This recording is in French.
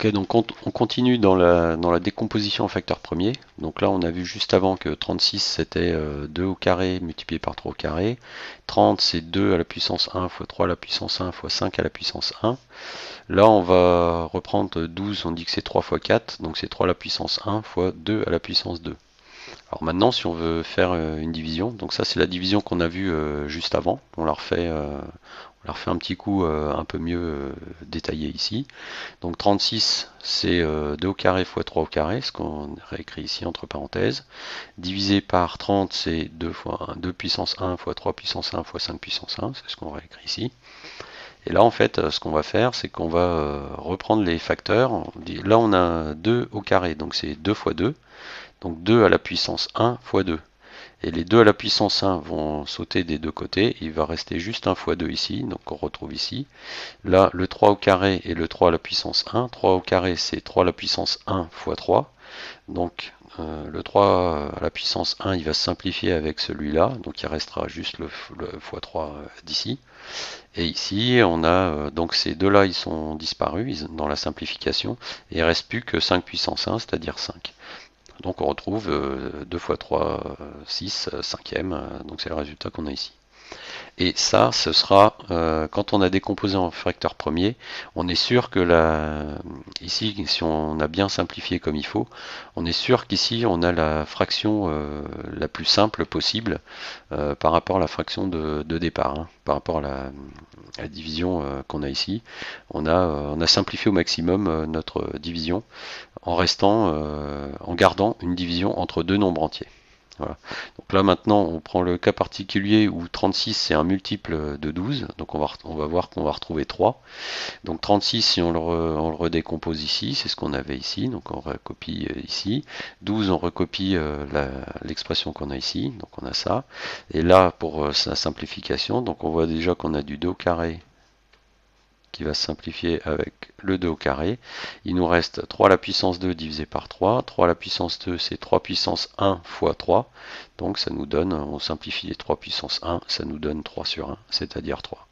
Ok, donc on continue dans la décomposition en facteurs premiers. Donc là, on a vu juste avant que 36 c'était 2 au carré multiplié par 3 au carré. 30 c'est 2 à la puissance 1 fois 3 à la puissance 1 fois 5 à la puissance 1. Là, on va reprendre 12, on dit que c'est 3 fois 4, donc c'est 3 à la puissance 1 fois 2 à la puissance 2. Alors maintenant, si on veut faire une division, donc ça c'est la division qu'on a vue juste avant, on la refait un petit coup un peu mieux détaillé ici. Donc 36 c'est 2 au carré fois 3 au carré, ce qu'on réécrit ici entre parenthèses. Divisé par 30 c'est 2 fois 1, 2 puissance 1 fois 3 puissance 1 fois 5 puissance 1, c'est ce qu'on réécrit ici. Et là en fait ce qu'on va faire c'est qu'on va reprendre les facteurs. Là on a 2 au carré, donc c'est 2 fois 2. Donc 2 à la puissance 1 fois 2. Et les 2 à la puissance 1 vont sauter des deux côtés. Il va rester juste 1 fois 2 ici. Donc on retrouve ici. Là, le 3 au carré et le 3 à la puissance 1. 3 au carré, c'est 3 à la puissance 1 fois 3. Donc le 3 à la puissance 1, il va se simplifier avec celui-là. Donc il restera juste le fois 3 d'ici. Et ici, on a donc ces deux-là, ils sont disparus dans la simplification. Et il ne reste plus que 5 puissance 1, c'est-à-dire 5. Donc on retrouve 2 fois 3, 6, cinquième, donc c'est le résultat qu'on a ici. Et ça, ce sera, quand on a décomposé en facteur premier, on est sûr que ici, si on a bien simplifié comme il faut, on est sûr qu'ici, on a la fraction la plus simple possible par rapport à la fraction de départ, hein, par rapport à la division qu'on a ici. On a simplifié au maximum notre division en gardant une division entre deux nombres entiers. Voilà. Donc là maintenant on prend le cas particulier où 36 c'est un multiple de 12, donc on va voir qu'on va retrouver 3. Donc 36 si on le redécompose ici, c'est ce qu'on avait ici, donc on recopie ici. 12 on recopie l'expression qu'on a ici, donc on a ça. Et là pour sa simplification, donc on voit déjà qu'on a du 2 au carré qui va se simplifier avec le 2 au carré. Il nous reste 3 à la puissance 2 divisé par 3. 3 à la puissance 2, c'est 3 puissance 1 fois 3. Donc ça nous donne, on simplifie les 3 puissance 1, ça nous donne 3 sur 1, c'est-à-dire 3.